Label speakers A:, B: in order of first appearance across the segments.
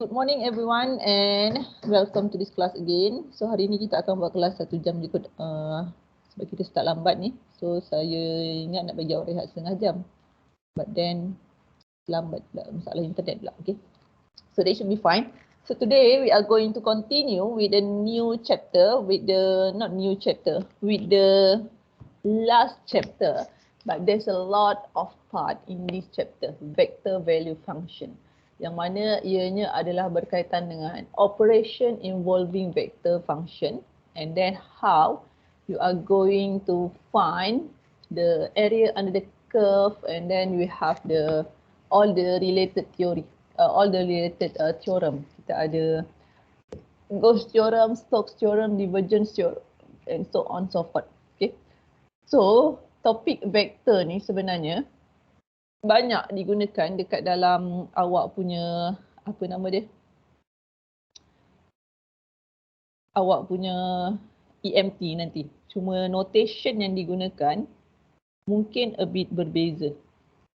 A: Good morning everyone and welcome to this class again. So hari ni kita akan buat kelas 1 jam je kot sebab kita start lambat ni. So saya ingat nak bagi awak rehat setengah jam. But then lambat pula, masalah internet pula. Okay. So they should be fine. So today we are going to continue with the new chapter, with the last chapter. But there's a lot of part in this chapter, vector value function. Yang mana ianya adalah berkaitan dengan operation involving vector function, and then how you are going to find the area under the curve, and then we have all the related theory, theorem. Kita ada Gauss theorem, Stokes theorem, divergence theorem, and so on so forth. Okay. So topik vektor ni sebenarnya banyak digunakan dekat dalam awak punya awak punya EMT nanti. Cuma notation yang digunakan mungkin a bit berbeza.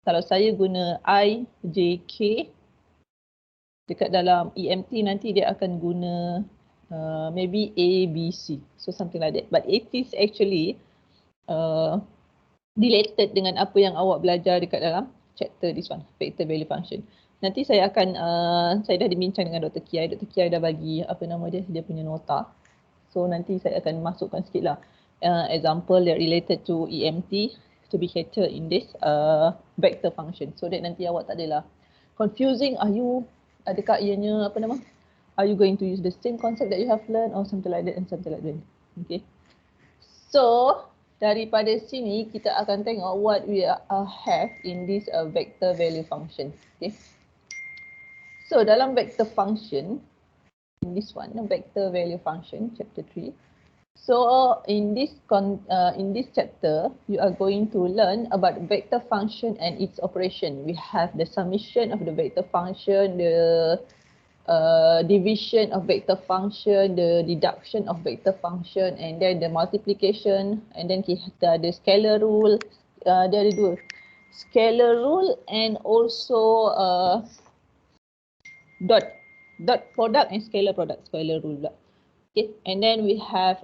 A: Kalau saya guna I, J, K, dekat dalam EMT nanti dia akan guna maybe A, B, C. So something like that. But it is actually related dengan apa yang awak belajar dekat dalam chapter this one, vector value function. Nanti saya akan, saya dah dibincang dengan Dr. Kiai. Dr. Kiai dah bagi dia punya nota. So nanti saya akan masukkan sikit lah example that related to EMT to be catered in this vector function. So that nanti awak tak adalah confusing, adakah ianya are you going to use the same concept that you have learned or something like that and something like that. Okay. So daripada sini kita akan tengok what we have in this vector value function. Okay. So dalam vector function, in this one, vector value function, chapter 3. So in this chapter, you are going to learn about vector function and its operation. We have the summation of the vector function, the division of vector function, the deduction of vector function, and then the multiplication, and then kita ada scalar rule. Dia ada dua, scalar rule and also dot product and scalar product, scalar rule pula. Okay, and then we have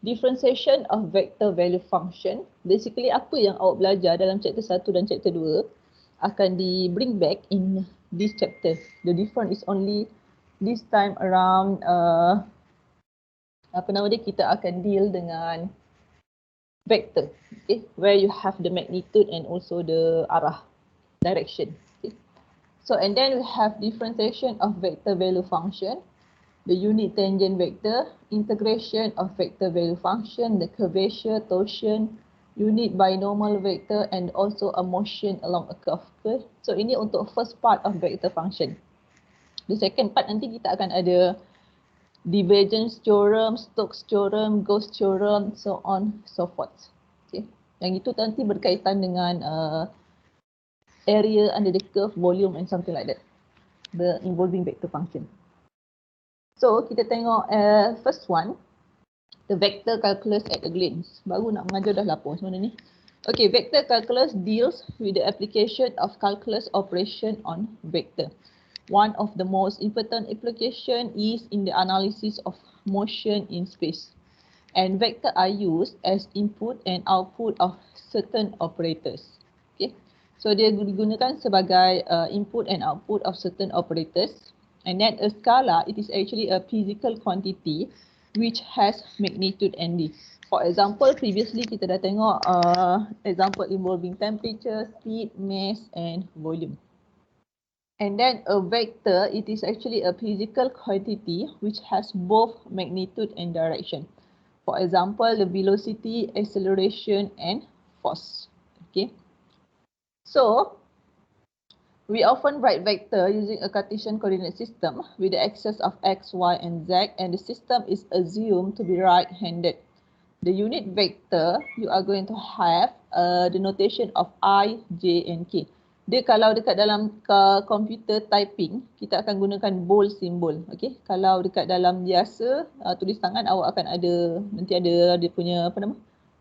A: differentiation of vector value function. Basically apa yang awak belajar dalam chapter 1 dan chapter 2 akan di bring back in this chapter. The difference is only this time around kita akan deal dengan vector, okay, where you have the magnitude and also the arah, direction. Okay. So and then we have differentiation of vector value function, the unit tangent vector, integration of vector value function, the curvature, torsion, unit binomial vector, and also a motion along a curve. Okay. So ini untuk first part of vector function. The second part nanti kita akan ada divergence theorem, Stokes theorem, Gauss theorem, so on so forth. Okay. Yang itu nanti berkaitan dengan area under the curve, volume and something like that, the involving vector function. So kita tengok first one, the vector calculus at a glance. Baru nak mengajar dah lapar sebenarnya ni. Okay, vector calculus deals with the application of calculus operation on vector. One of the most important application is in the analysis of motion in space. And vector are used as input and output of certain operators. Okay, so dia digunakan sebagai input and output of certain operators. And then a scalar, it is actually a physical quantity which has magnitude and D. For example, previously kita dah tengok example involving temperature, speed, mass and volume. And then a vector, it is actually a physical quantity which has both magnitude and direction. For example, the velocity, acceleration and force. Okay. So we often write vector using a Cartesian coordinate system with the axes of x, y, and z, and the system is assumed to be right-handed. The unit vector, you are going to have the notation of I, J, and K. Dia kalau dekat dalam computer typing, kita akan gunakan bold symbol. Okay? Kalau dekat dalam biasa tulis tangan, awak akan ada, nanti ada dia punya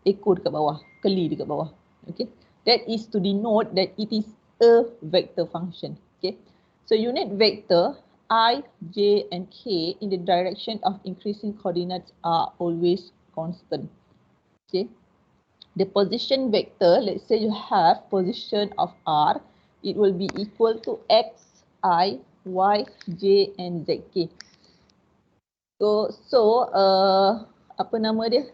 A: echo dekat bawah, keli dekat bawah. Okay? That is to denote that it is a vector function. Okay, so unit vector I, j and k in the direction of increasing coordinates are always constant. Okay. The position vector, let's say you have position of r, it will be equal to x, I, y, j and z, k. So apa nama dia?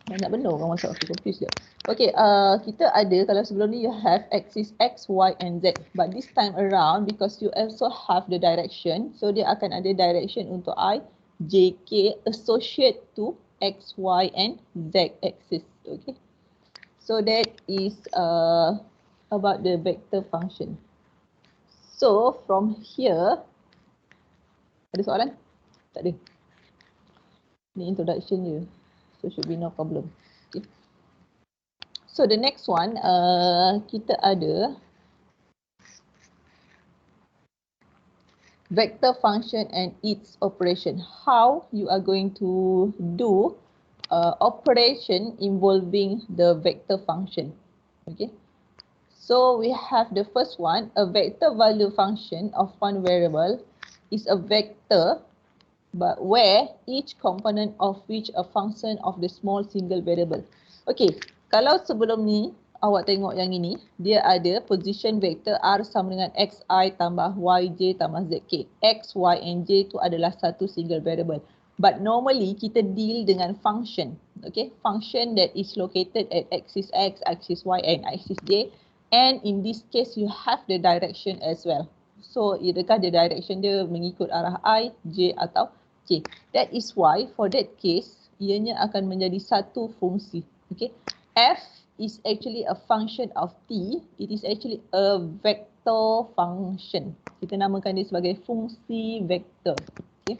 A: Banyak benda orang masuk, aku confused dia. Okay, kita ada, kalau sebelum ni you have axis x, y and z. But this time around, because you also have the direction, so dia akan ada direction untuk I, j, k associate to x, y and z axis. Okay. So that is about the vector function. So from here, ada soalan? Tak ada. Ni introduction je. So should be no problem. Okay. So the next one, kita ada vector function and its operation. How you are going to do operation involving the vector function. Okay. So we have the first one, a vector value function of one variable is a vector but where each component of which a function of the small single variable. Okay, kalau sebelum ni awak tengok yang ini, dia ada position vector R sama dengan xi tambah yj tambah zk. X, y and j itu adalah satu single variable. But normally kita deal dengan function. Okay, function that is located at axis x, axis y and axis j. And in this case you have the direction as well. So adakah the direction dia mengikut arah I, j atau k. That is why for that case, ianya akan menjadi satu fungsi. Okay. F is actually a function of t. It is actually a vector function. Kita namakan dia sebagai fungsi vektor. Okay.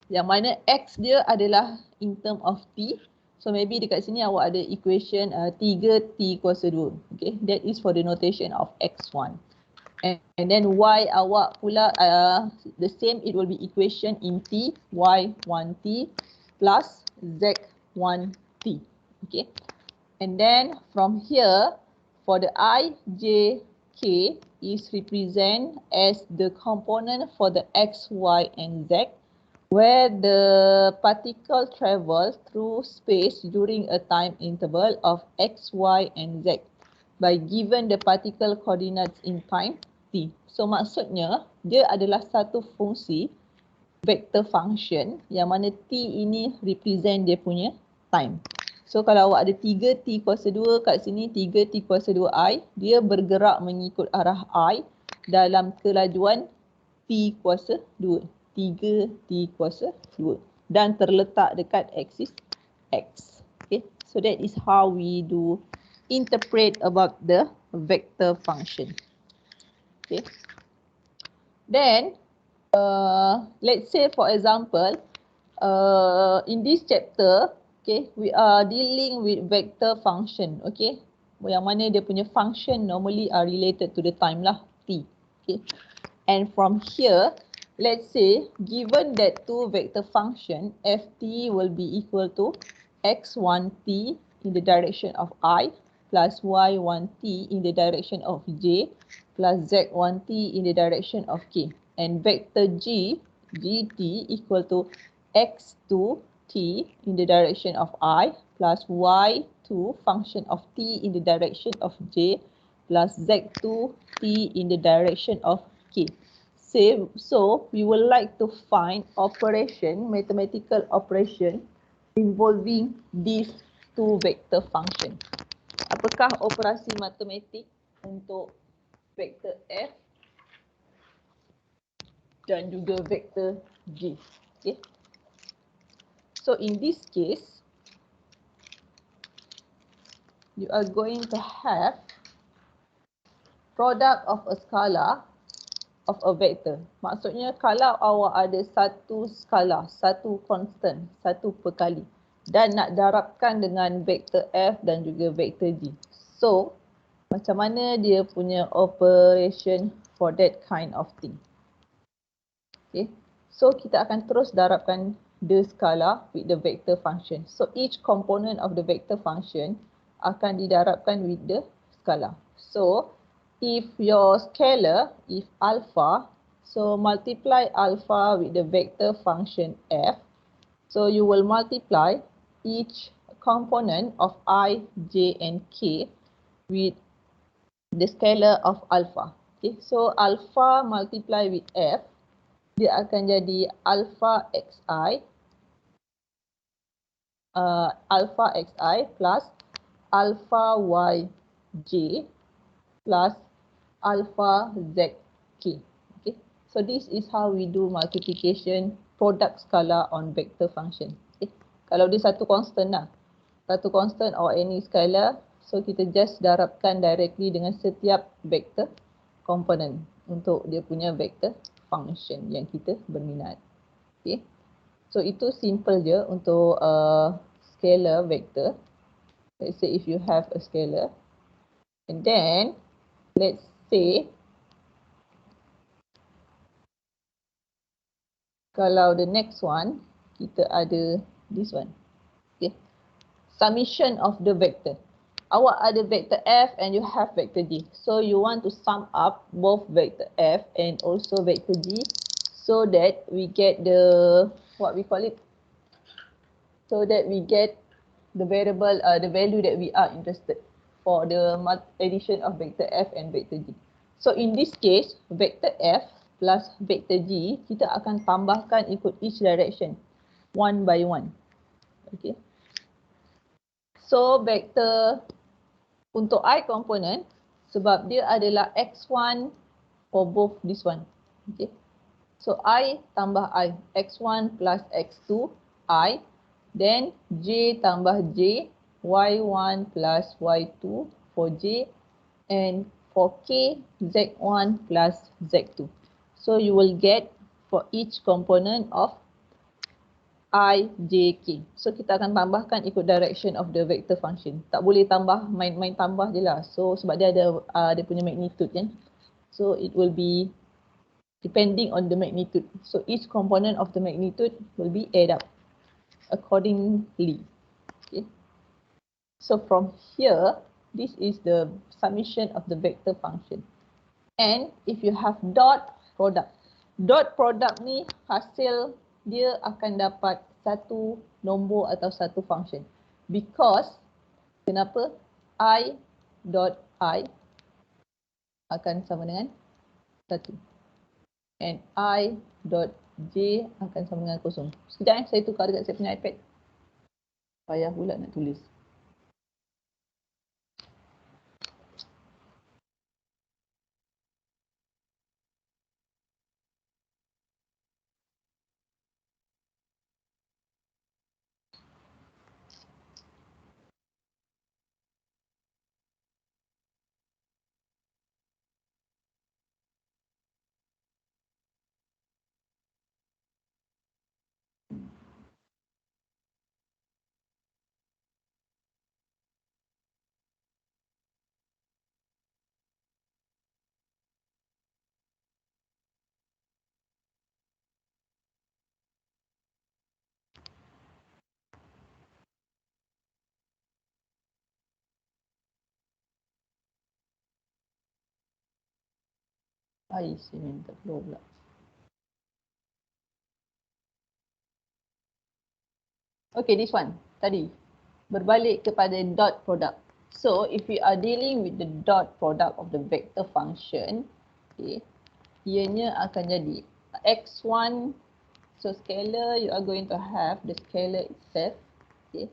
A: Yang mana x dia adalah in term of t. So maybe dekat sini awak ada equation 3t kuasa 2. Okay. That is for the notation of x1. And then y awak pula the same, it will be equation in t, y1t plus z1t. Okay. And then from here, for the I, j, k is represent as the component for the x, y and z, where the particle travels through space during a time interval of x, y and z by given the particle coordinates in time t. So maksudnya dia adalah satu fungsi vector function yang mana t ini represent dia punya time. So kalau awak ada 3t kuasa 2 kat sini, 3t kuasa 2i, dia bergerak mengikut arah i dalam kelajuan t kuasa 2. 3t kuasa 2 dan terletak dekat aksis x. Okay, so that is how we do interpret about the vector function. Okay. Then, let's say for example, in this chapter, okay, we are dealing with vector function, okay, yang mana dia punya function normally are related to the time lah, t, okay. And from here, let's say, given that two vector function, ft will be equal to x1t in the direction of I, plus y1t in the direction of j, plus z1t in the direction of k. And vector g, gt equal to x2t in the direction of I, plus y2 function of t in the direction of j, plus z2t in the direction of k. So we would like to find operation, mathematical operation involving these two vector function. Apakah operasi matematik untuk vektor F dan juga vektor G? Okay. So in this case, you are going to have product of a scalar of a vector. Maksudnya kalau awak ada satu skala, satu constant, satu perkali dan nak darabkan dengan vektor F dan juga vektor G. So, macam mana dia punya operation for that kind of thing. Okay. So, kita akan terus darabkan the skala with the vector function. So, each component of the vector function akan didarabkan with the skala. So, if your scalar, if alpha, so multiply alpha with the vector function f. So you will multiply each component of I, j and k with the scalar of alpha. Okay, so alpha multiply with f, dia akan jadi alpha xi, alpha xi plus alpha yj plus alpha zk. Okay, so this is how we do multiplication product scalar on vector function. Okay, kalau dia satu constant lah, satu constant or any scalar, so kita just darabkan directly dengan setiap vector component untuk dia punya vector function yang kita berminat. Okay, so itu simple je untuk scalar vector. Let's say if you have a scalar, and then let's say kalau the next one kita ada this one. Okay, summation of the vector. Awak ada vector f and you have vector g. So you want to sum up both vector f and also vector g so that we get the, what we call it, so that we get the variable, the value that we are interested for the addition of vector f and vector g. So in this case, vector f plus vector g, kita akan tambahkan ikut each direction, one by one. Okay. So vector untuk I component, sebab dia adalah x1 for both this one. Okay. So I tambah I, x1 plus x2 I, then j tambah j, y1 plus y2 for j, and for k, z1 plus z2. So you will get for each component of I, j, k. So kita akan tambahkan ikut direction of the vector function. Tak boleh tambah, main tambah je lah. So sebab dia ada dia punya magnitude kan. So it will be depending on the magnitude. So each component of the magnitude will be add up accordingly. Okay. So from here, this is the summation of the vector function. And if you have dot product ni hasil dia akan dapat satu nombor atau satu function. Because, kenapa? I dot I akan sama dengan 1. And I dot J akan sama dengan 0. Sekejap saya tukar dekat saya punya iPad. Payah pula nak tulis. Ai, saya minta keluar pula. Okay, this one tadi berbalik kepada dot product. So if we are dealing with the dot product of the vector function, okay, ianya akan jadi x1. So scalar, you are going to have the scalar itself. Okay.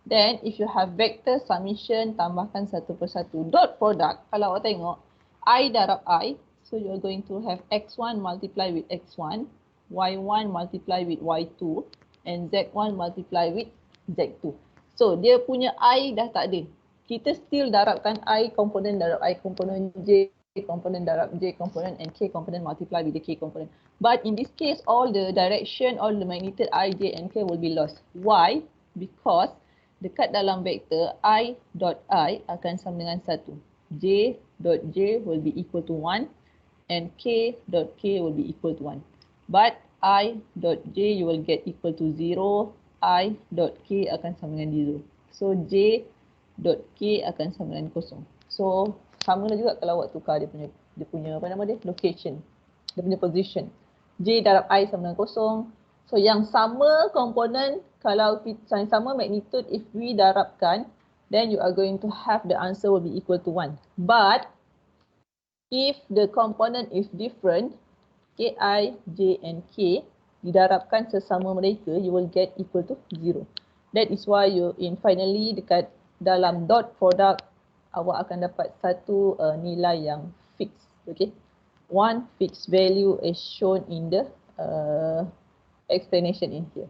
A: Then if you have vector summation, tambahkan satu persatu. Dot product, kalau awak tengok I darab I, so you are going to have x1 multiply with x1, y1 multiply with y2, and z1 multiply with z2. So dia punya I dah tak ada. Kita still darabkan I component darab I component, J component darab J component, and K component multiply with the K component. But in this case, all the direction, all the magnitude I, J and K will be lost. Why? Because dekat dalam vektor I dot I akan sama dengan 1. J dot J will be equal to 1 and K dot K will be equal to 1. But I dot J you will get equal to 0. I dot K akan sama dengan 0. So J dot K akan sama dengan 0. So Sama juga kalau awak tukar dia punya apa nama dia, location, dia punya position. J darab I sama dengan kosong. So yang sama komponen, kalau yang sama magnitude, if we darabkan, then you are going to have the answer will be equal to 1. But if the component is different, Ki, J and K didarabkan sesama mereka, you will get equal to 0. That is why you finally dekat dalam dot product, awak akan dapat satu nilai yang fix. Okay, one fixed value is shown in the explanation in here.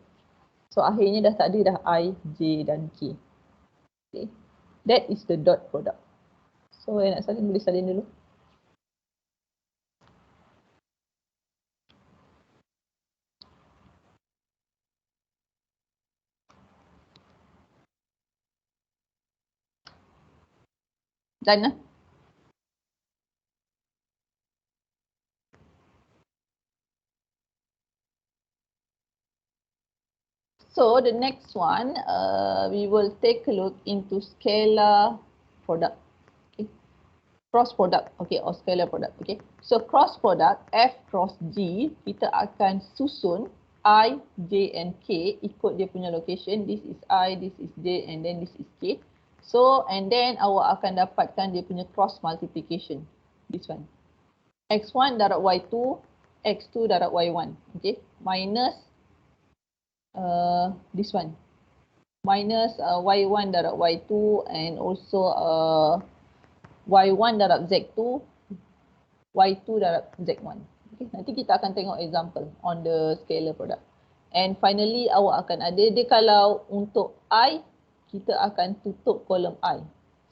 A: So akhirnya dah tak ada dah I, J dan K. Okay, that is the dot product. So yang nak salin boleh salin dulu. Done lah. So the next one, we will take a look into scalar product, okay? Cross product, okay, or scalar product, okay? So cross product F cross G, kita akan susun I, J and K ikut dia punya location. This is I, this is J and then this is K. So and then awak akan dapatkan dia punya cross multiplication. This one. X1 darab Y2, X2 darab Y1, okay? Minus this one, minus y1 darab y2 and also y1 darab z2, y2 darab z1. Okay, nanti kita akan tengok example on the scalar product. And finally awak akan ada dia, kalau untuk I, kita akan tutup kolom I.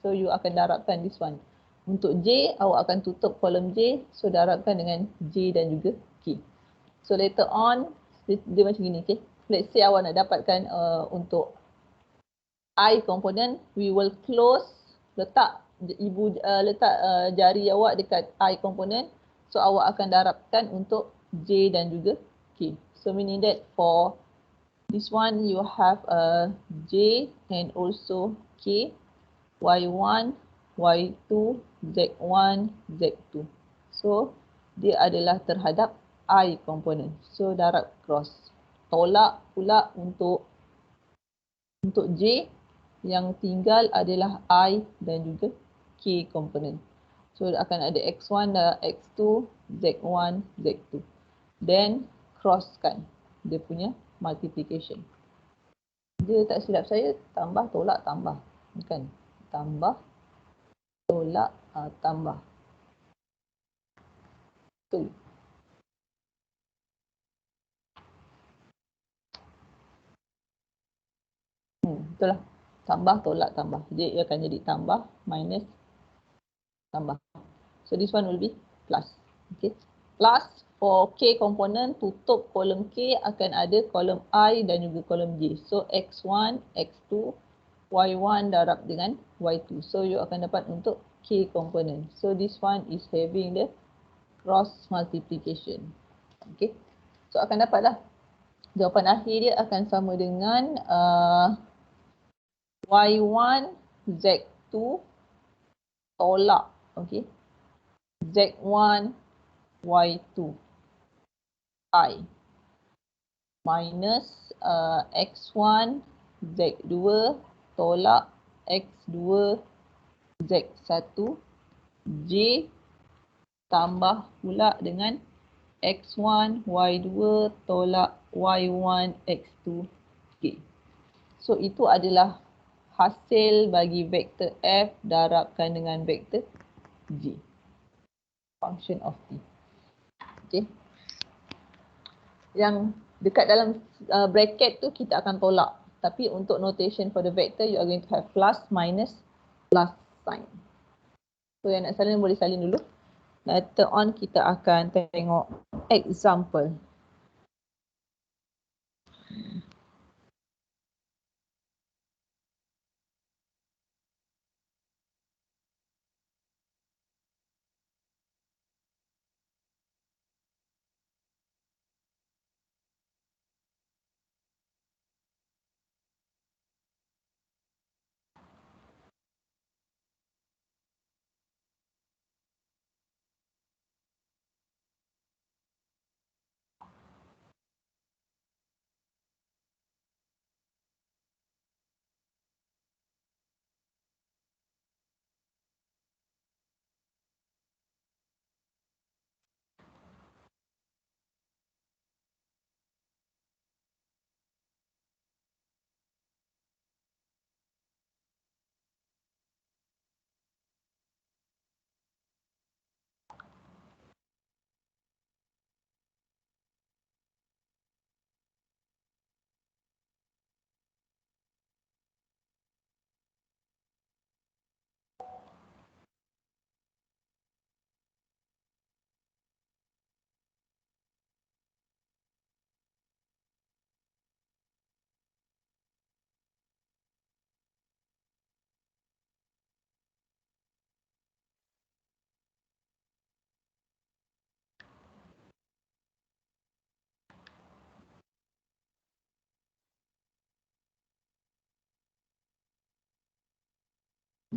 A: So you akan darabkan this one. Untuk J, awak akan tutup kolom J, so darabkan dengan J dan juga K. So later on, dia macam gini, okay? Let's say awak nak dapatkan untuk I component, we will close, letak jari awak dekat I component. So awak akan darabkan untuk J dan juga K. So meaning that for this one you have J and also K, Y1, Y2, Z1, Z2. So dia adalah terhadap I component. So darab cross. Tolak pula untuk J, yang tinggal adalah I dan juga K component. So akan ada X1 dan X2, Z1, Z2. Then crosskan dia punya multiplication. Dia tak silap saya, tambah, tolak, tambah. Bukan? Tambah, tolak, tambah. Betul. Betul lah. Tambah, tolak, tambah. Dia akan jadi tambah, minus, tambah. So this one will be plus. Okay. Plus for K component, tutup kolom K akan ada kolom I dan juga kolom J. So X1, X2, Y1 darab dengan Y2. So you akan dapat untuk K component. So this one is having the cross multiplication. Okay. So akan dapatlah. Jawapan akhir dia akan sama dengan Y1 Z2 tolak, okay, Z1 Y2 I minus X1 Z2 tolak X2 Z1 J tambah pula dengan X1 Y2 tolak Y1 X2 K. So itu adalah hasil bagi vektor F darabkan dengan vektor G. Function of T. Okay. Yang dekat dalam bracket tu kita akan tolak. Tapi untuk notation for the vector, you are going to have plus, minus, plus sign. So yang nak salin boleh salin dulu. Later on kita akan tengok example.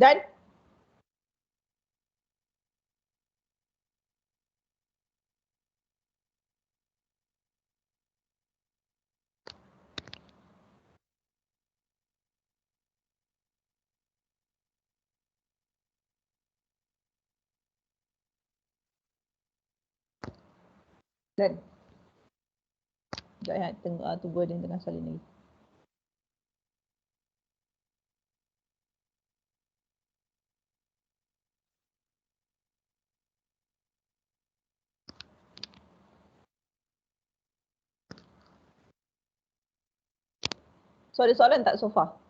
A: Dan Dan sekejap ya, tunggu dia tengah salin lagi. So ada soalan tak so far?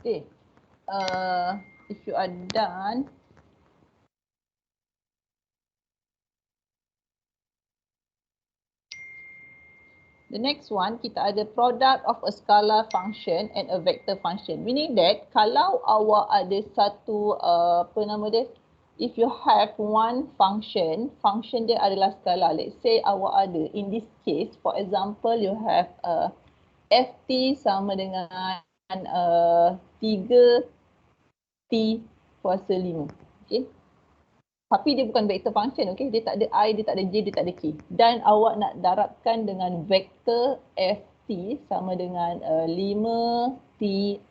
A: Okay. If you are done, the next one, kita ada product of a scalar function and a vector function. Meaning that kalau awak ada satu, apa nama dia, if you have one function, function dia adalah scalar. Let's say awak ada, in this case, for example, you have ft sama dengan 3t kuasa 5. Okay. Tapi dia bukan vector function, okay? Dia tak ada I, dia tak ada J, dia tak ada K. Dan awak nak darabkan dengan vektor Ft sama dengan 5Ti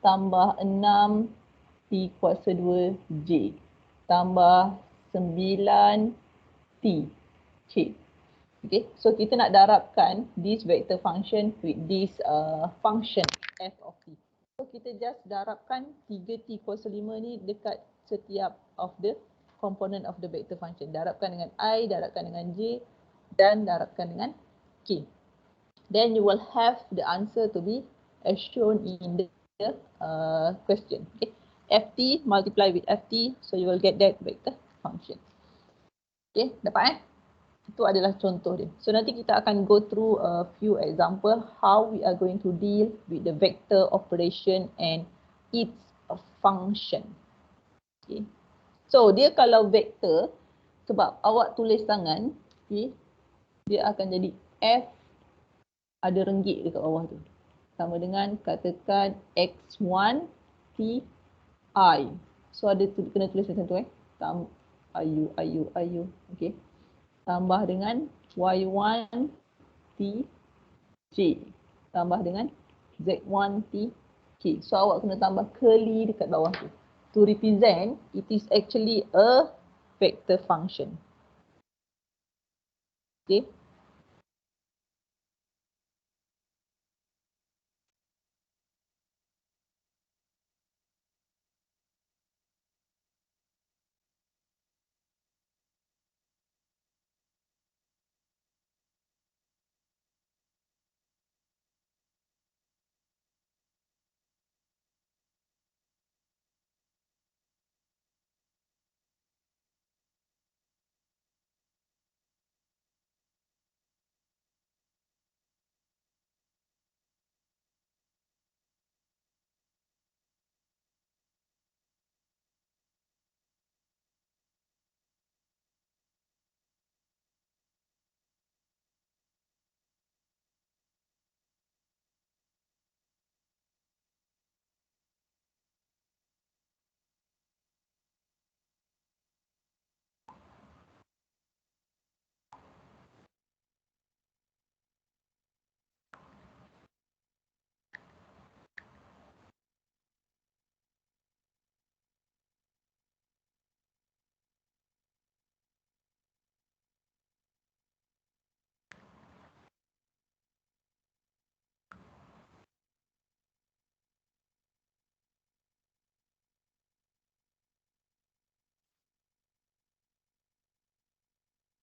A: tambah 6T kuasa 2J tambah 9T K. Okay, so kita nak darabkan this vector function with this function f of t. So kita just darabkan 3t kuasa 5 ni dekat setiap of the component of the vector function. Darabkan dengan I, darabkan dengan J dan darabkan dengan K. Then you will have the answer to be as shown in the question. Okay. Ft multiply with Ft, so you will get that vector function. Okay, dapat Itu adalah contoh dia. So nanti kita akan go through a few example how we are going to deal with the vector operation and its function. Okay. So dia kalau vektor, sebab awak tulis tangan, okay, dia akan jadi F ada ringgit dekat bawah tu. Sama dengan katakan X1 T I. So ada kena tulis macam tu Ayu. Okay. Tambah dengan Y1 T J. Tambah dengan Z1 T K. So awak kena tambah curly dekat bawah tu. To represent, it is actually a vector function. Okay.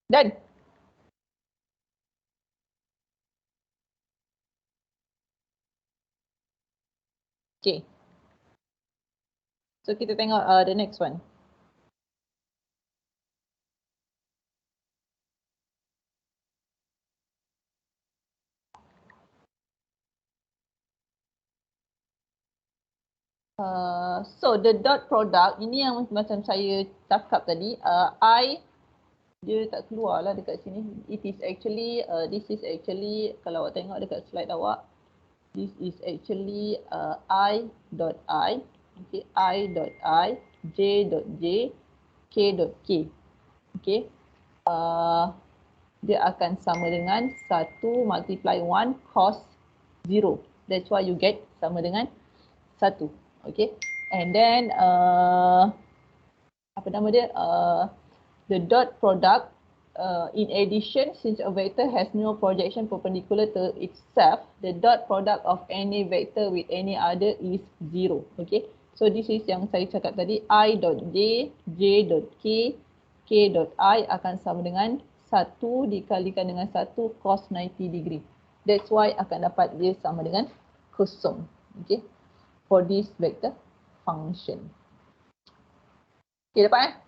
A: Done. Okay. So kita tengok the next one. So the dot product ini yang macam saya cakap tadi, I dia tak keluar lah dekat sini. It is actually, this is actually, kalau awak tengok dekat slide awak, this is actually I dot I, okay, I dot I, J dot J, K dot K, okay. Dia akan sama dengan 1 multiply 1 cos 0. That's why you get sama dengan 1, okay. And then, apa nama dia, the dot product, in addition, since a vector has no projection perpendicular to itself, the dot product of any vector with any other is 0. Okay, so this is yang saya cakap tadi, I dot J, J dot K, K dot I akan sama dengan 1 dikalikan dengan 1 cos 90 degree. That's why akan dapat dia sama dengan kosong. Okay, for this vector function. Okay, dapat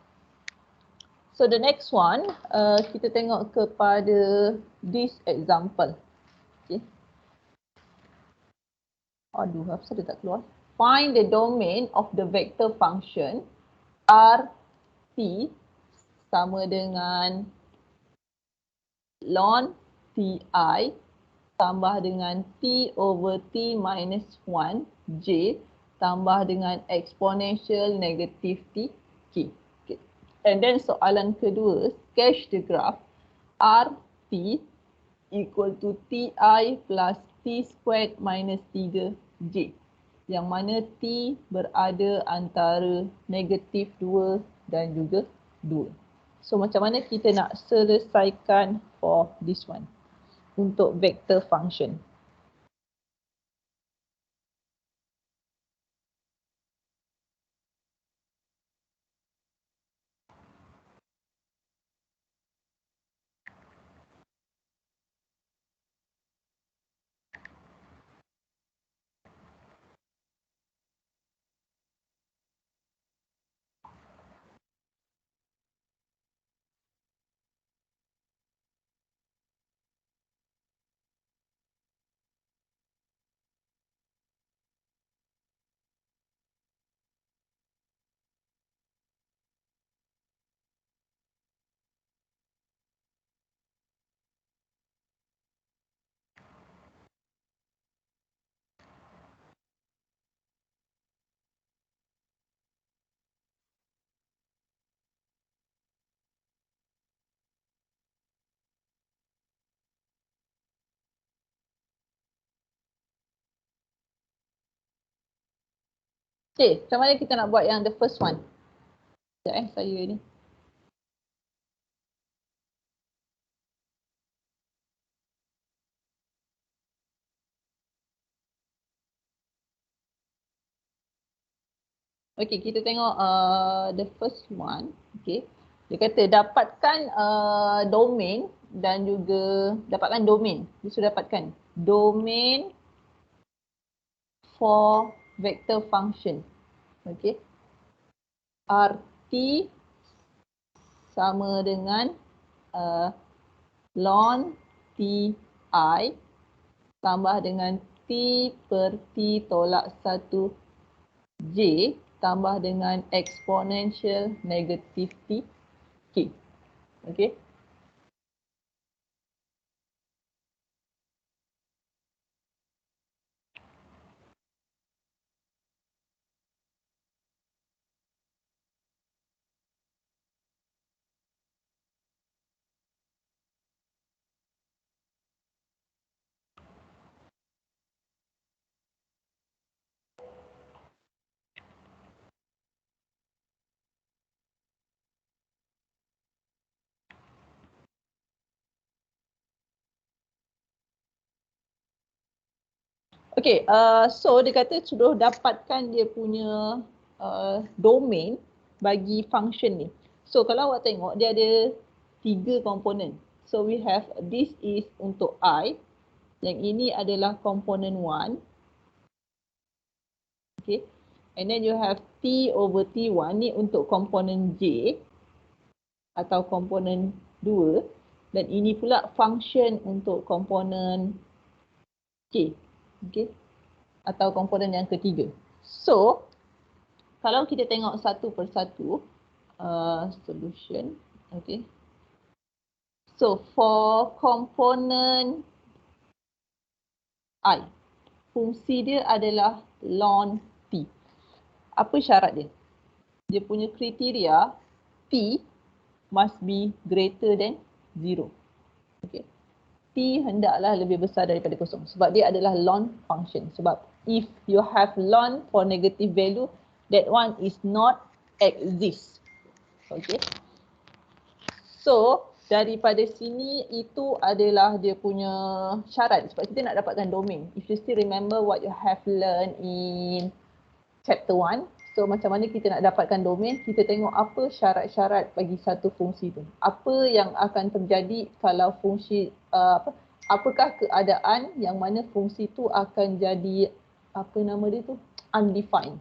A: So the next one, kita tengok kepada this example. Okay. Aduh, apa dia tak keluar? Find the domain of the vector function RT sama dengan ln Ti tambah dengan T over T minus 1 J tambah dengan exponential negative T K. And then soalan kedua, sketch the graph RT equal to TI plus T squared minus 3J. Yang mana T berada antara negatif 2 dan juga 2. So macam mana kita nak selesaikan for this one untuk vector function. Okay, macam mana kita nak buat yang the first one? Sekejap saya ni. Okay, kita tengok the first one. Okay, dia kata dapatkan domain dan juga dapatkan domain. Dia sudah dapatkan domain for vector function. Okay, RT sama dengan ln Ti tambah dengan T per T tolak 1 J tambah dengan exponential negative T K. Okay. Okay, so dia kata sudah dapatkan dia punya domain bagi function ni. So kalau awak tengok dia ada 3 komponen. So we have this is untuk I, yang ini adalah komponen 1. Okay. And then you have T over T1 ni untuk komponen J atau komponen 2, dan ini pula function untuk komponen K. Okay. Atau komponen yang ketiga. So, kalau kita tengok satu persatu, solution, okay. So, for komponen I, fungsi dia adalah ln T. Apa syarat dia? Dia punya kriteria T must be greater than 0. Okay. T hendaklah lebih besar daripada kosong sebab dia adalah ln function. Sebab if you have ln for negative value, that one is not exist. Okay. So, daripada sini itu adalah dia punya syarat sebab kita nak dapatkan domain. If you still remember what you have learned in chapter 1, so macam mana kita nak dapatkan domain, kita tengok apa syarat-syarat bagi satu fungsi tu. Apa yang akan terjadi kalau fungsi, apakah keadaan yang mana fungsi tu akan jadi, apa nama dia tu, undefined.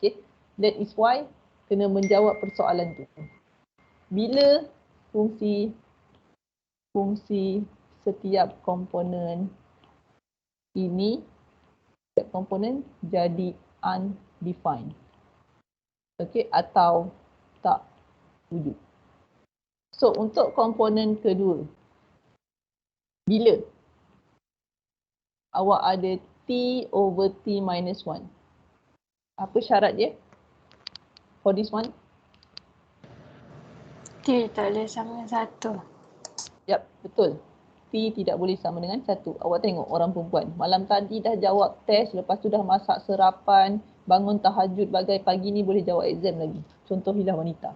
A: Okay. That is why kena menjawab persoalan tu. Bila fungsi setiap komponen ini, setiap komponen jadi undefined. Okay, atau tak wujud. So, untuk komponen kedua, bila awak ada T over T minus 1, apa syarat dia for this one?
B: T tak boleh sama dengan 1.
A: Yap, betul. T tidak boleh sama dengan 1. Awak tengok orang perempuan, malam tadi dah jawab test, lepas tu dah masak sarapan, bangun tahajud bagai pagi ni boleh jawab exam lagi. Contohilah wanita.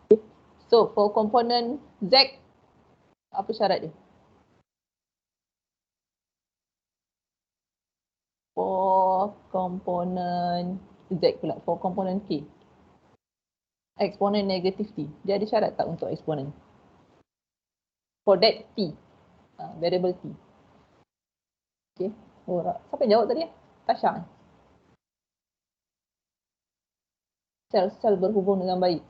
A: Okay. So, for komponen Z, apa syarat dia? For komponen Z pula, for komponen K, eksponen negatif T. Dia ada syarat tak untuk eksponen? For that T, variable T. Okay. Oh, siapa yang jawab tadi? Tasha. Sel berhubung dengan baik.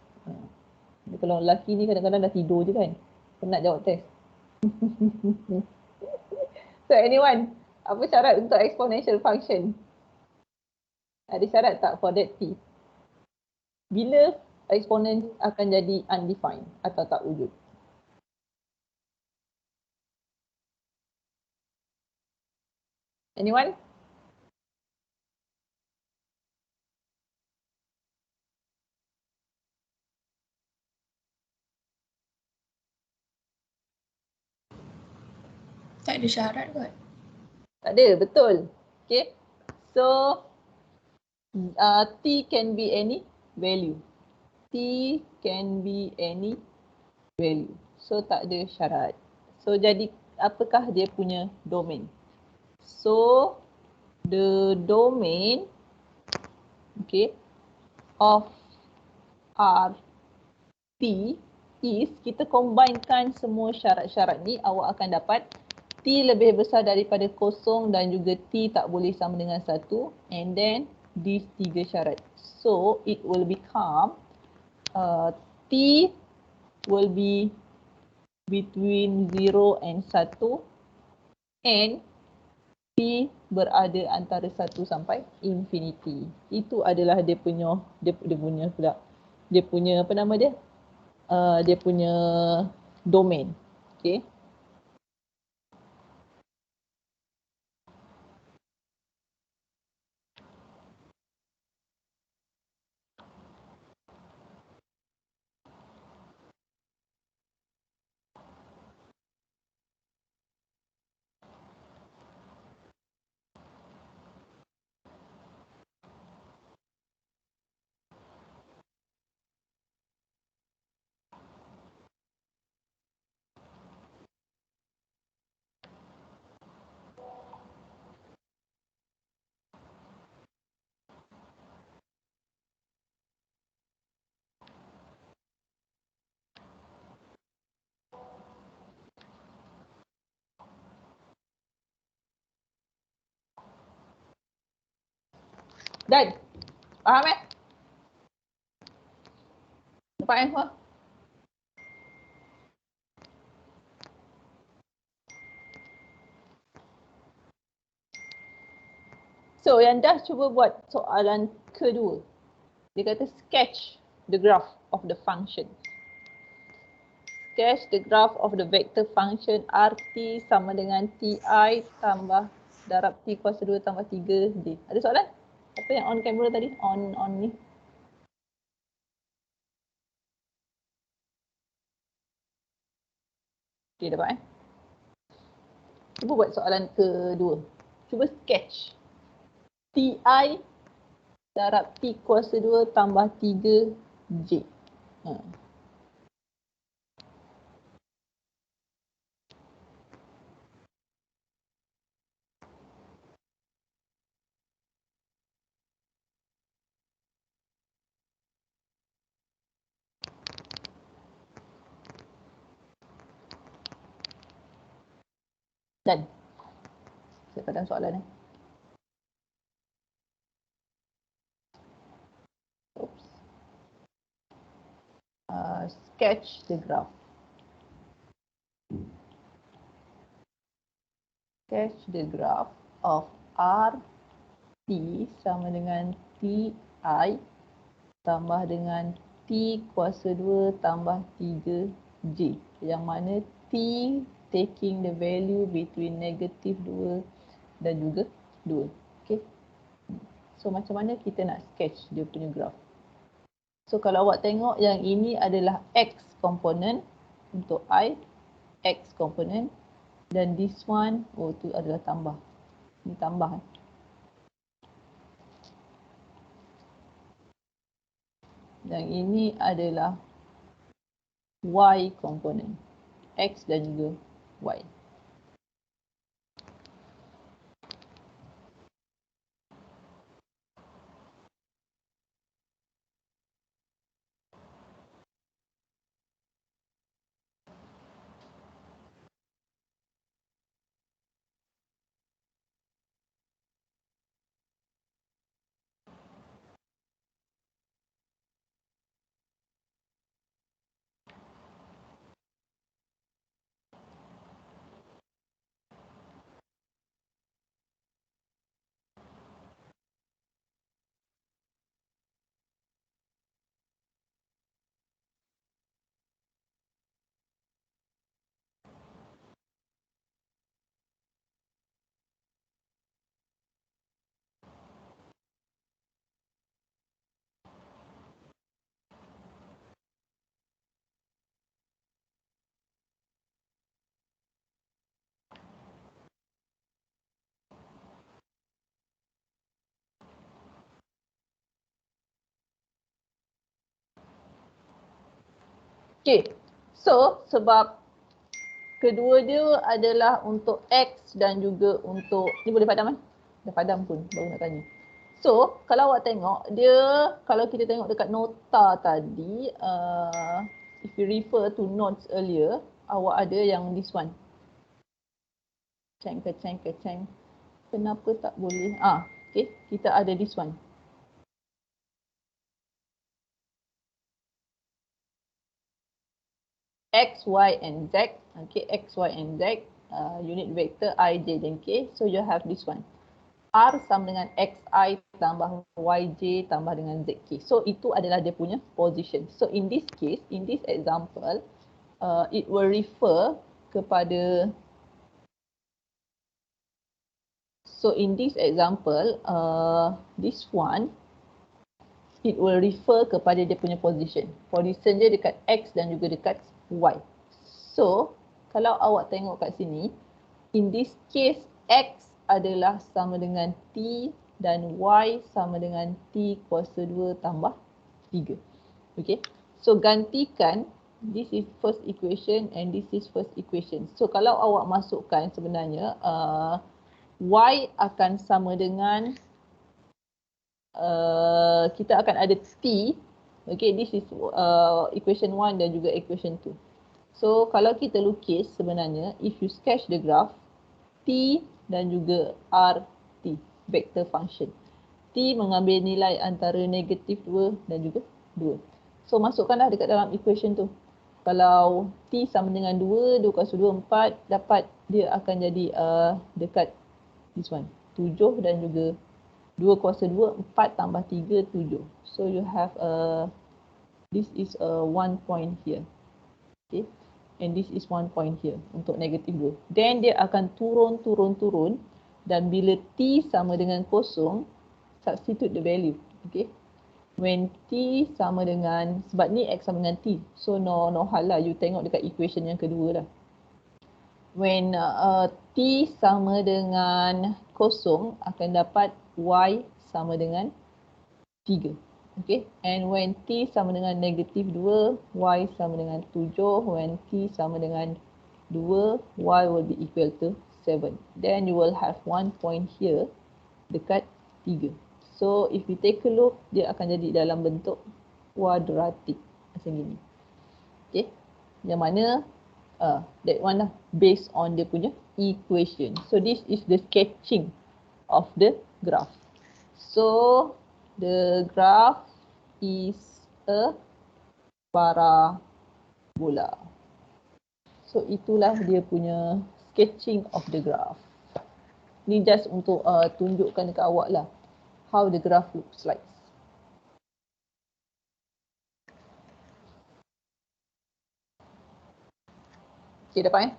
A: Kalau lelaki ni kadang-kadang dah tidur je kan. Penat jawab test. So anyone, apa syarat untuk exponential function? Ada syarat tak for that T? Bila eksponen akan jadi undefined atau tak wujud? Anyone?
B: Tak ada syarat kot.
A: Tak ada, betul. Okay. So, T can be any value. T can be any value. So, tak ada syarat. So, jadi apakah dia punya domain? So, the domain, okay, of RT is, kita combinekan semua syarat-syarat ni, awak akan dapat T lebih besar daripada kosong dan juga T tak boleh sama dengan 1, and then these 3 syarat. So, it will become T will be between 0 and 1 and T berada antara 1 sampai infinity. Itu adalah dia punya apa nama dia? Dia punya domain. Okay. Dan, faham Nampak semua? So, yang dah cuba buat soalan kedua. Dia kata sketch the graph of the function. Sketch the graph of the vector function RT sama dengan TI tambah darab T kuasa 2 tambah 3J. Ada soalan? Apa yang on camera tadi? On ni. Okay, dapat Cuba buat soalan kedua. Cuba sketch TI darab T kuasa 2 tambah 3J. Dan saya padam soalan Oops. Sketch the graph. Sketch the graph of RT sama dengan TI tambah dengan T kuasa 2 tambah 3J. Yang mana T taking the value between negative 2 dan juga 2. Okay. So macam mana kita nak sketch dia punya graph. So kalau awak tengok yang ini adalah X component untuk I. X component. Dan this one, oh tu adalah tambah. Ini tambah. Yang ini adalah Y component. X dan juga Y. Okay, so sebab kedua dia adalah untuk X dan juga untuk, ni boleh padam kan? Dah padam pun, baru nak tanya. So, kalau awak tengok, dia, kalau kita tengok dekat nota tadi, if you refer to notes earlier, awak ada yang this one. Keceng. Kenapa tak boleh? Okay, kita ada this one. X, Y and Z, okay, X, Y and Z, unit vector I, J dan K. So you have this one. R sama dengan XI tambah YJ tambah dengan ZK. So itu adalah dia punya position. So in this case, in this example, it will refer kepada, so in this example, this one, it will refer kepada dia punya position. Position dia dekat X dan juga dekat Y. So, kalau awak tengok kat sini, in this case, X adalah sama dengan T dan Y sama dengan T kuasa 2 tambah 3. Okay. So, gantikan, this is first equation and this is first equation. So, kalau awak masukkan sebenarnya, Y akan sama dengan, kita akan ada T. Okay, this is equation 1 dan juga equation 2. So, kalau kita lukis sebenarnya, if you sketch the graph, T dan juga RT, vector function. T T mengambil nilai antara negatif 2 dan juga 2. So masukkanlah dekat dalam equation tu. Kalau T sama dengan 2, 2 kuasa 2, 4, dapat dia akan jadi dekat this one. 7 dan juga 2 kuasa 2, 4 tambah 3, 7. So you have this is 1 point here. Okay. And this is 1 point here untuk negatif 2. Then dia akan turun. Dan bila T sama dengan 0, substitute the value. Okay. When T sama dengan, sebab ni X sama dengan T. So no hal lah. You tengok dekat equation yang kedua lah. When T sama dengan 0, akan dapat Y sama dengan 3. Okay. And when T sama dengan negatif 2, Y sama dengan 7. When T sama dengan 2, Y will be equal to 7. Then you will have 1 point here dekat 3. So if you take a look, dia akan jadi dalam bentuk kuadratik macam gini. Okay. Yang mana that one lah based on dia punya equation. So this is the sketching of the graph. So the graph is a parabola. So itulah dia punya sketching of the graph. Ni just untuk tunjukkan dekat awak lah how the graph looks like. Okay, dapat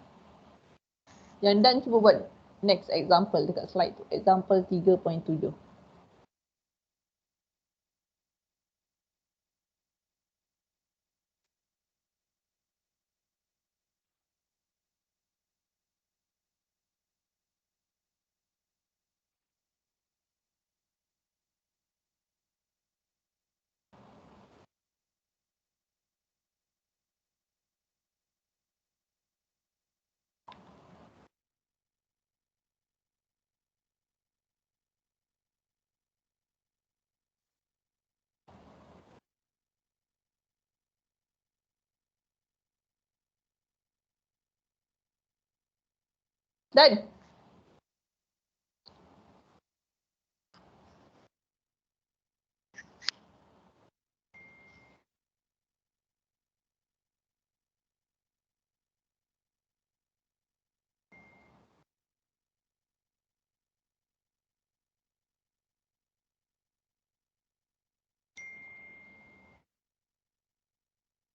A: Yang dan cuba buat next example dekat slide tu. Example 3.7.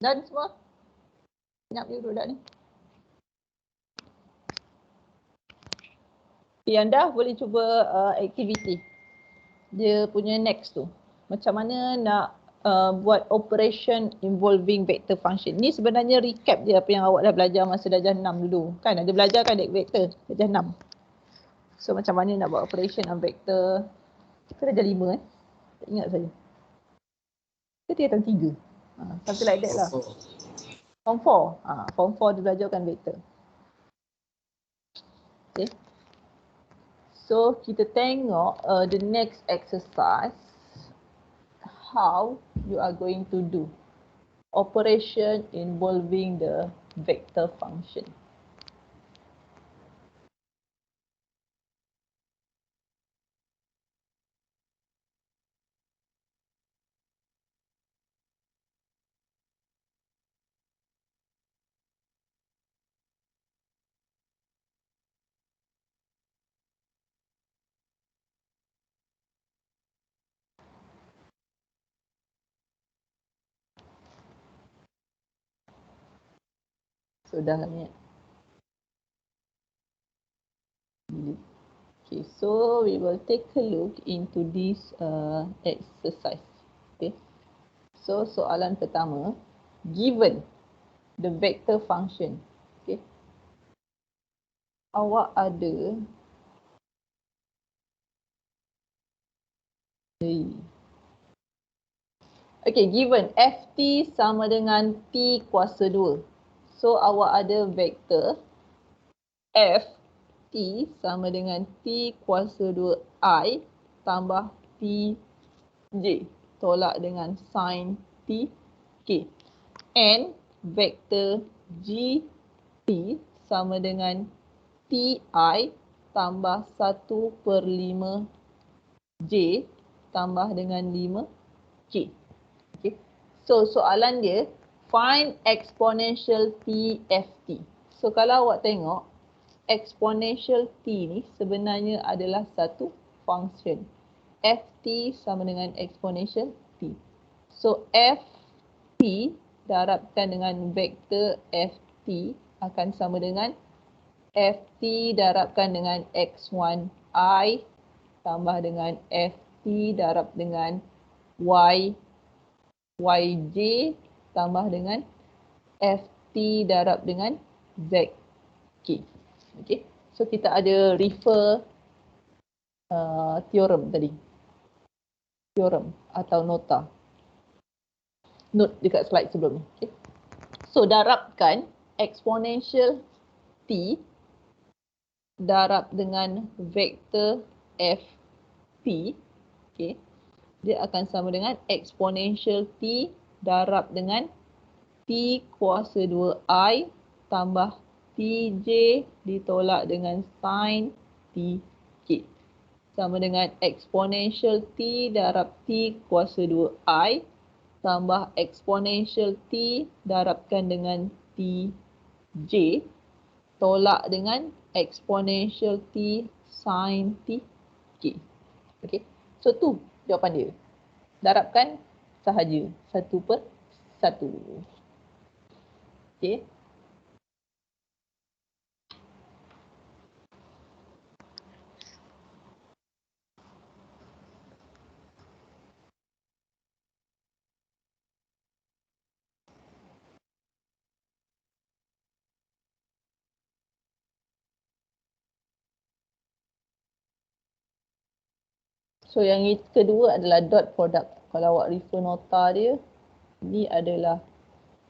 A: Dan semua senyap je budak ni. Anda boleh cuba aktiviti dia punya next tu. Macam mana nak buat operation involving vector function. Ni sebenarnya recap je apa yang awak dah belajar masa darjah 6 dulu. Kan ada belajar kan vector darjah 6. So macam mana nak buat operation on vector. Kita darjah 5 tak ingat saya. Kita darjah 3. Something like that lah. Form 4. Form 4 dia belajarkan vector. Okay. So kita tengok the next exercise, how you are going to do operation involving the vector function. Sudah lah ni. Okay, so we will take a look into this exercise. Okay, so soalan pertama, given the vector function, okay, awak ada okay, given ft sama dengan t kuasa 2. So awak ada vektor f t sama dengan t kuasa 2 I tambah t j tolak dengan sin t k. And vektor g t sama dengan ti tambah 1/5 j tambah dengan 5K. Okay. So soalan dia, find exponential TFT. So kalau awak tengok, exponential T ni sebenarnya adalah satu function. FT sama dengan exponential T. So FT darabkan dengan vektor FT akan sama dengan FT darabkan dengan X1I tambah dengan FT darab dengan YJ tambah dengan FT darab dengan ZK. Okay. So kita ada refer theorem tadi. Theorem atau nota. Note dekat slide sebelum ni. Okay. So darabkan exponential T darab dengan vektor FT. Okay. Dia akan sama dengan exponential T darab dengan T kuasa 2I tambah TJ ditolak dengan sin TK. Sama dengan exponential T darab T kuasa 2I tambah exponential T darabkan dengan TJ tolak dengan exponential T sin TK. Okay. So tu jawapan dia. Darabkan sahaja satu per satu. Okay. So yang kedua adalah dot product. Kalau awak refer nota dia, ini adalah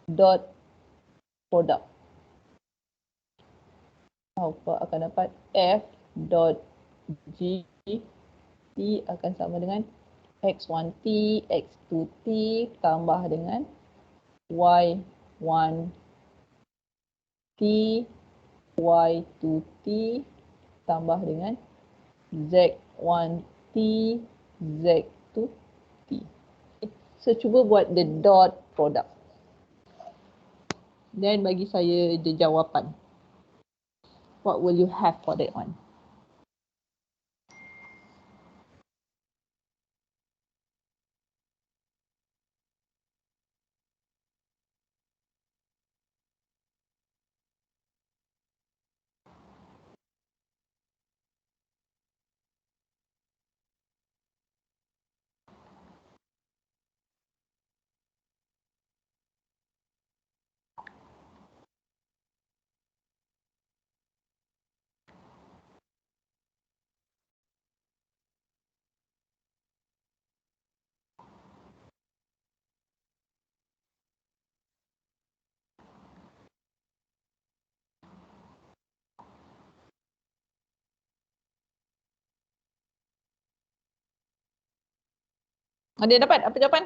A: dot product. Awak akan dapat F dot G T akan sama dengan X1T, X2T tambah dengan Y1T, Y2T tambah dengan Z1T, Z2T. So cuba buat the dot product. Then bagi saya the jawapan. What will you have for that one? Ada dapat apa jawapan?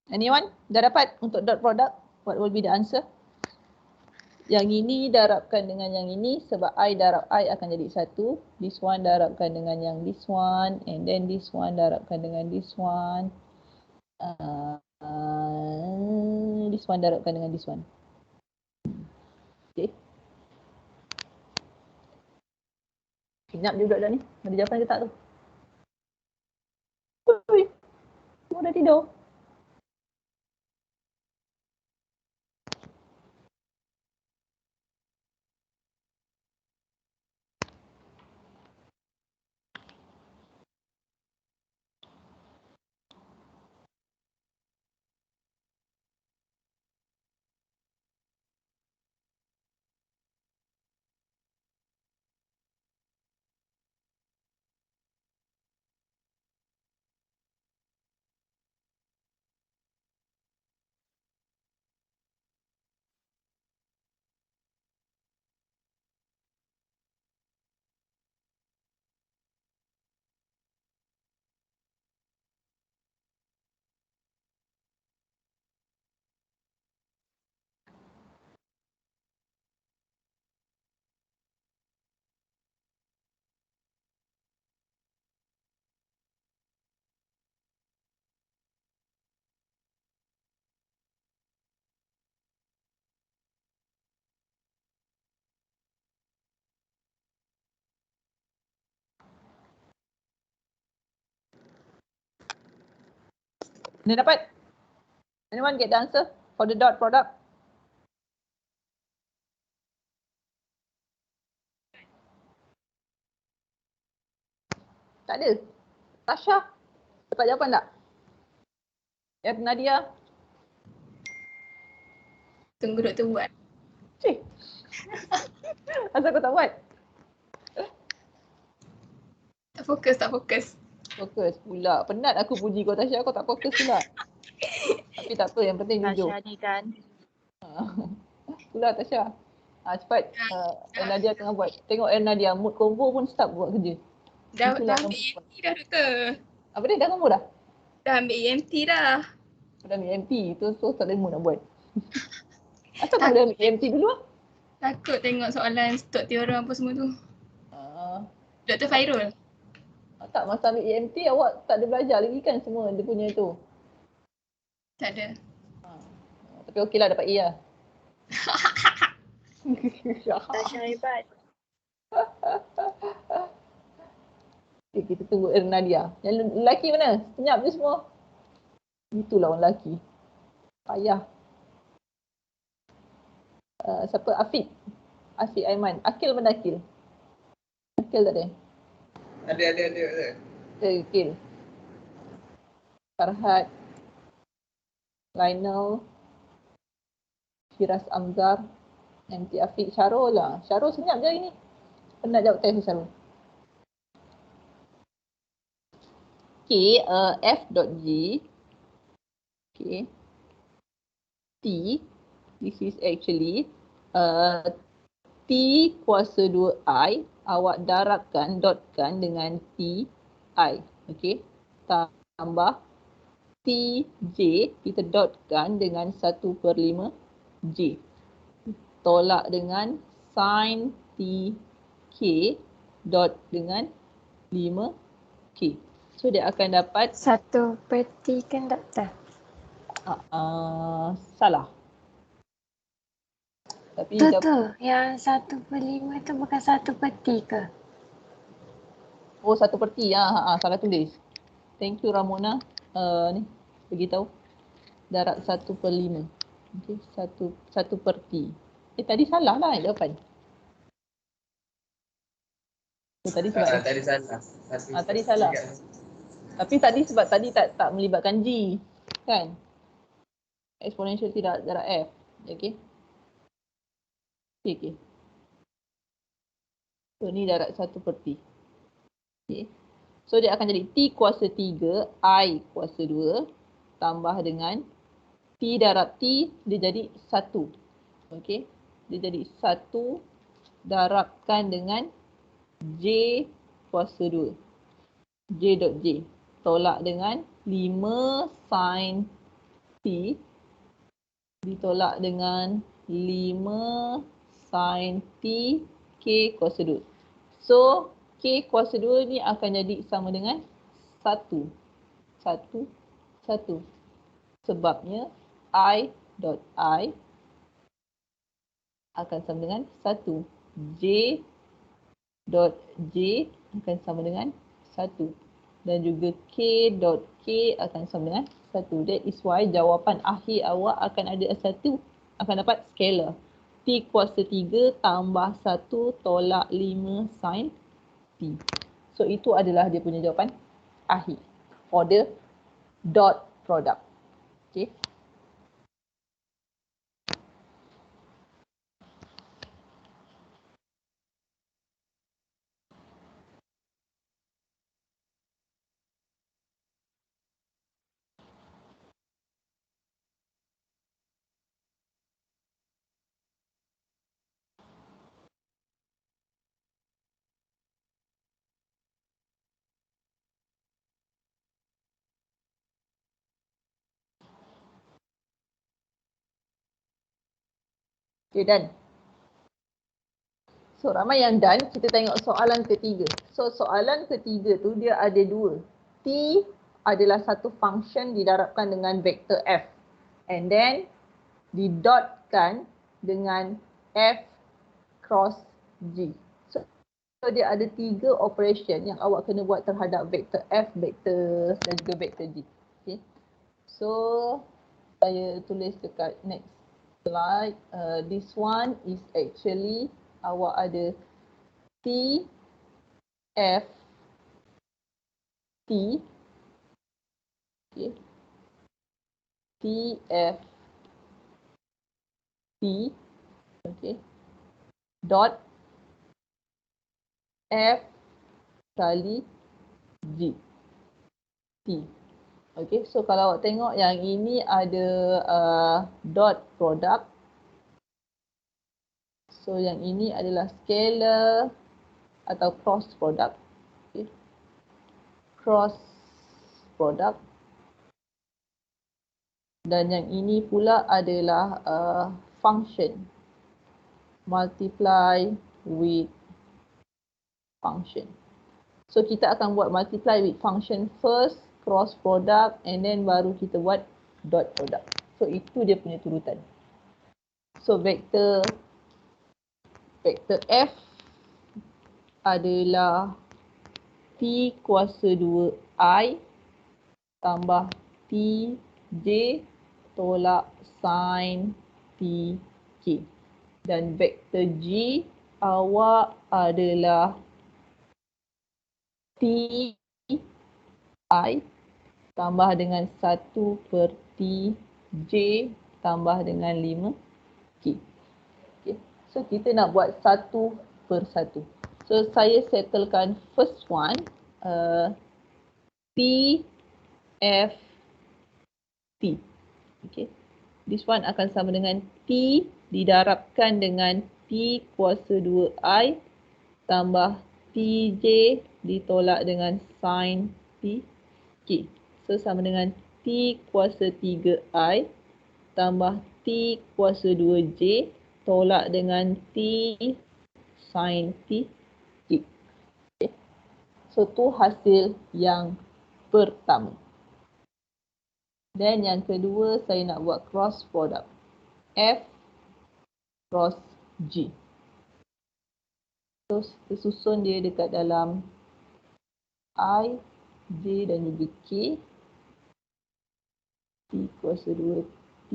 A: Anyone? Dah dapat untuk dot product? What will be the answer? Yang ini darabkan dengan yang ini sebab I darab I akan jadi satu. This one darabkan dengan yang this one. And then this one darabkan dengan this one. This one darabkan dengan this one. Okay. Senyap je budak-budak ni. Ada jawapan ke tak tu? Ui, semua dah tidur. Anda dapat? Anyone get the answer for the dot product? Tak ada. Tasha, dapat jawapan tak? Nadia?
B: Tunggu doktor buat.
A: Cik. Asal kau tak buat?
B: Tak fokus.
A: Fokus pula. Penat aku puji kau Tasha, kau tak fokus pula. Tapi tak apa, yang penting jujur.
C: Tasha ni kan.
A: Pula Tasha. Cepat. Nadia tengah buat. Tengok Nadia, mood combo pun start buat kerja.
B: Dah
A: Itulah
B: ambil
A: perempuan.
B: EMT dah doktor.
A: Apa dia? Dah combo dah?
B: Dah ambil EMT dah.
A: Dah ambil MP. So tak ada mood nak buat. Asal kau boleh ambil EMT dulu lah?
B: Takut tengok soalan stok teorem apa semua tu. Dr. Fairul.
A: Tak, masa ambil EMT awak tak ada belajar lagi kan semua dia punya tu?
B: Tak ada.
A: Tapi okey lah, dapat A lah.
C: Tasha hebat.
A: Okay, kita tunggu Nadia. Yang lelaki mana? Senyap je semua. Itulah orang lelaki. Payah. Siapa? Afiq Aiman. Akil mana Akil? Akil tak ada?
D: Ada.
A: Akil. Farhad. Lionel. Firas Amzar. MT Afiq. Syarul lah. Syarul senyap je hari ni. Penat jawab test Syarul. Okay, F.G. Okay. T. This is actually T kuasa 2I. Awak darabkan, dotkan dengan T I. Okay. Tambah T J. Kita dotkan dengan 1/5 J. Tolak dengan sin T K. Dot dengan 5 K. So dia akan dapat
B: 1/3 kan doktor?
A: salah. Tapi
B: Doktor, yang 1/5 tu bukan 1/3 ke?
A: Oh, 1/3 ya. Salah tulis. Thank you Ramona. Ni beritahu. Darab 1/5. Okey, 1/3. Tadi salah lah jawapan. Tadi sebab
D: Tadi salah.
A: tadi salah. Tapi tadi sebab tadi tak melibatkan G. Kan? Exponential tidak darab F. Okey. Okay. So ni darab 1/3. Okay. So dia akan jadi T kuasa 3, I kuasa 2 tambah dengan T darab T, dia jadi 1. Okay. Dia jadi 1 darabkan dengan J kuasa 2. J dot J. Tolak dengan 5 sin T ditolak dengan 5 sin T K kuasa 2. So, K kuasa 2 ni akan jadi sama dengan 1. 1. Sebabnya I dot I akan sama dengan 1. J dot J akan sama dengan 1. Dan juga K dot K akan sama dengan 1. That is why jawapan akhir awak akan ada 1. Akan dapat scalar. T kuasa 3 tambah 1 tolak 5 sin T. So itu adalah dia punya jawapan akhir for the dot product. Okay. Okay, done. So, ramai yang done. Kita tengok soalan ketiga. So, soalan ketiga tu dia ada 2. T adalah satu function didarabkan dengan vektor F. And then, didotkan dengan F cross G. So, dia ada 3 operation yang awak kena buat terhadap vektor F, vektor dan juga vektor G. Okay. So saya tulis dekat next slide. This one is actually awak ada T, F, T. Okay. T, F, T. Okay. Dot F kali G. T. Okay, so kalau awak tengok yang ini ada dot product. So yang ini adalah scalar atau cross product. Okay. Cross product. Dan yang ini pula adalah function. Multiply with function. So kita akan buat multiply with function first, cross product, and then baru kita buat dot product. So itu dia punya turutan. So vektor F adalah T kuasa 2I tambah TJ tolak sin TK. Dan vektor G awak adalah T I tambah dengan 1/TJ tambah dengan 5K. Okay. So kita nak buat satu per satu. So saya settlekan first one. T, F, T. Okay. This one akan sama dengan T didarabkan dengan T kuasa 2I tambah TJ ditolak dengan sin TK. So sama dengan T kuasa 3I tambah T kuasa 2J tolak dengan T sin TK. Okay. So tu hasil yang pertama. Dan yang kedua saya nak buat cross product. F cross G. So tersusun dia dekat dalam I, J dan juga K. T kuasa 2T.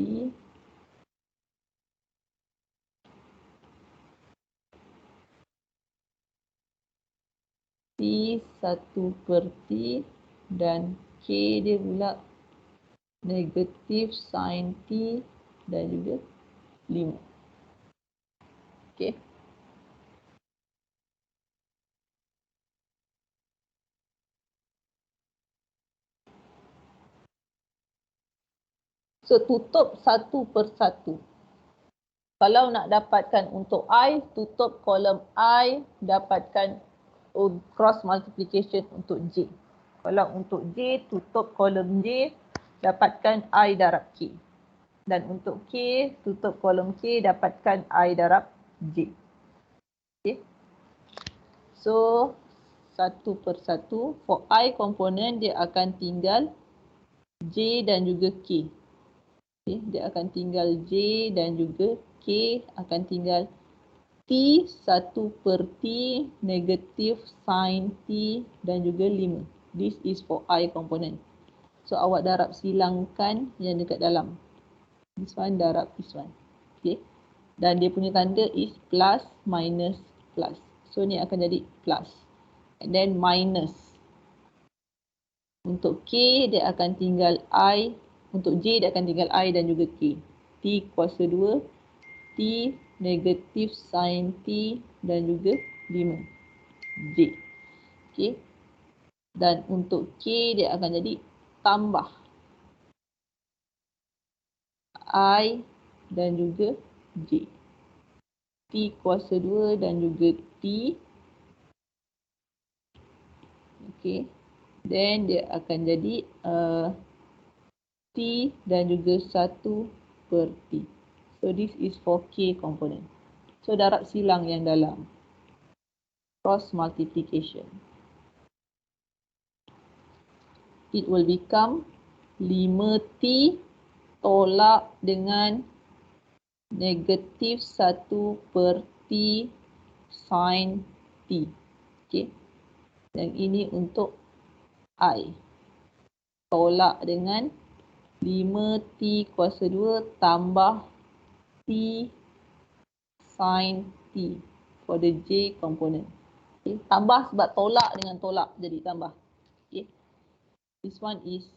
A: T 1/T dan K dia pula negatif sin T dan juga 5. Okay. So tutup satu per satu. Kalau nak dapatkan untuk I, tutup kolom I, dapatkan cross multiplication untuk J. Kalau untuk J, tutup kolom J, dapatkan I darab K. Dan untuk K, tutup kolom K, dapatkan I darab J. Okay. So satu per satu, for I komponen dia akan tinggal J dan juga K. Okay, dia akan tinggal J dan juga K akan tinggal T 1/T negatif sin T dan juga 5. This is for I component. So awak darab silangkan yang dekat dalam. This one darab this one. Okay. Dan dia punya tanda is plus minus plus. So ni akan jadi plus. And then minus. Untuk K dia akan tinggal I. Untuk J dia akan tinggal I dan juga K. T kuasa 2. T negatif sin T dan juga 5. J. Okay. Dan untuk K dia akan jadi tambah I dan juga J. T kuasa 2 dan juga T. Okay. Then dia akan jadi T dan juga 1/T. So this is for K component. So darab silang yang dalam. Cross multiplication. It will become 5T tolak dengan negatif 1/T sin T. Okay. Dan ini untuk I. Tolak dengan 5T kuasa 2 tambah T sin T for the J component. Okay. Tambah sebab tolak dengan tolak jadi tambah. Okay. This one is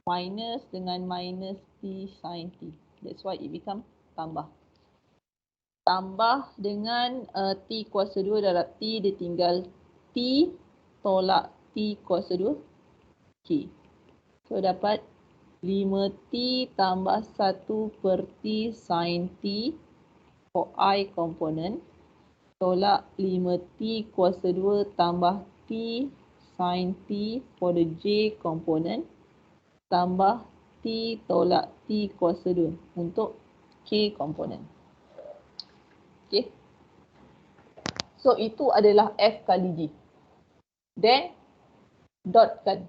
A: minus dengan minus T sin T. That's why it become tambah. Tambah dengan T kuasa 2 darab T, dia tinggal T tolak T kuasa 2 K. So dapat 5T tambah 1 per T sin T for I component tolak 5T kuasa 2 tambah T sin T for the J component tambah T tolak T kuasa 2 untuk K component. Okay. So itu adalah F kali G. Then dotkan.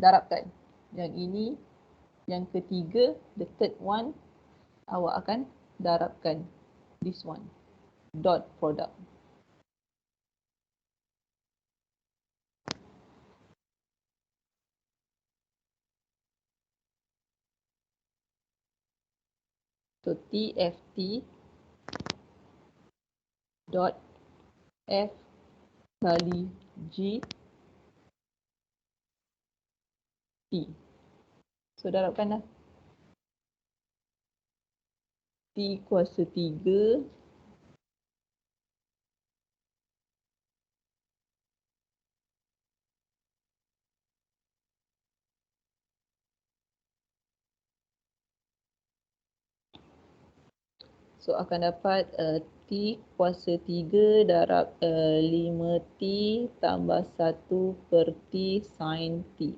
A: Darabkan. Yang ini, yang ketiga, the third one, awak akan darabkan this one. Dot product. So TFT dot F kali G T. So darabkan dah. T kuasa 3 so akan dapat T kuasa 3 darab 5T tambah 1 per T sin T.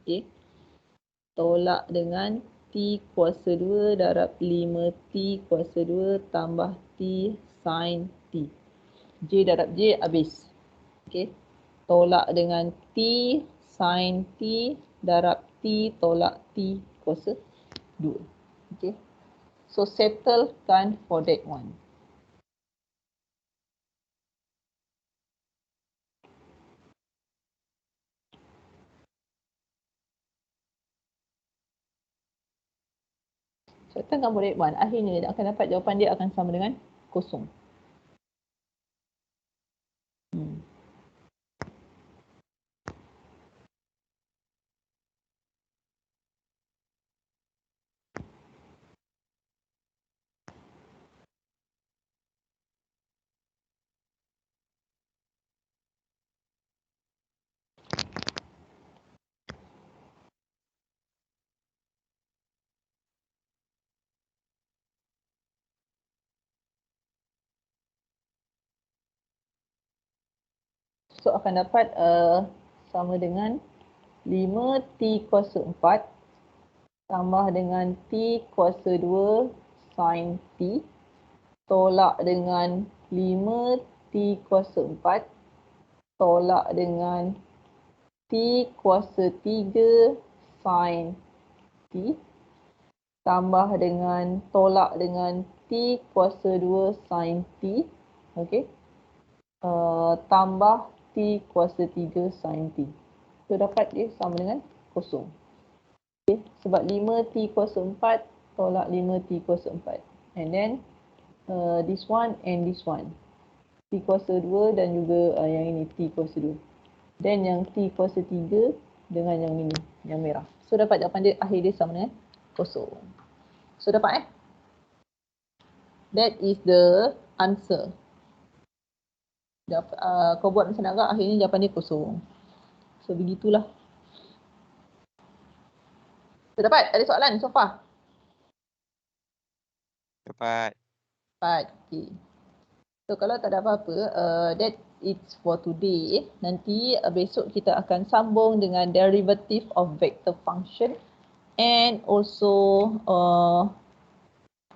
A: Okay. Tolak dengan T kuasa 2 darab 5T kuasa 2 tambah T sin T. J darab J habis. Okay. Tolak dengan T sin T darab T tolak T kuasa 2. Okay. So settlekan for that one. Settlekan for that one. Akhirnya akan dapat jawapan dia akan sama dengan kosong. So akan dapat sama dengan 5T kuasa 4 tambah dengan T kuasa 2 sin T tolak dengan 5T kuasa 4 tolak dengan T kuasa 3 sin T tambah dengan tolak dengan T kuasa 2 sin T. Okey. Tambah T kuasa 3 sin T. So dapat dia sama dengan kosong. Okay. Sebab 5T kuasa 4 tolak 5T kuasa 4. And then this one and this one. T kuasa 2 dan juga yang ini T kuasa 2. Then yang T kuasa 3 dengan yang ini, yang merah. So dapat jawapan dia akhir dia sama dengan kosong. So dapat that is the answer. Kau buat macam nak agak, akhirnya jawapan dia kosong. So begitulah. So dapat? Ada soalan so far?
E: Dapat.
A: Dapat. Okay. So kalau tak ada apa-apa, that it's for today. Nanti besok kita akan sambung dengan derivative of vector function and also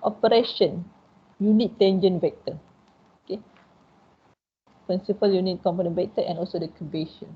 A: operation unit tangent vector. Okay. Principal unit component vector and also the curvature.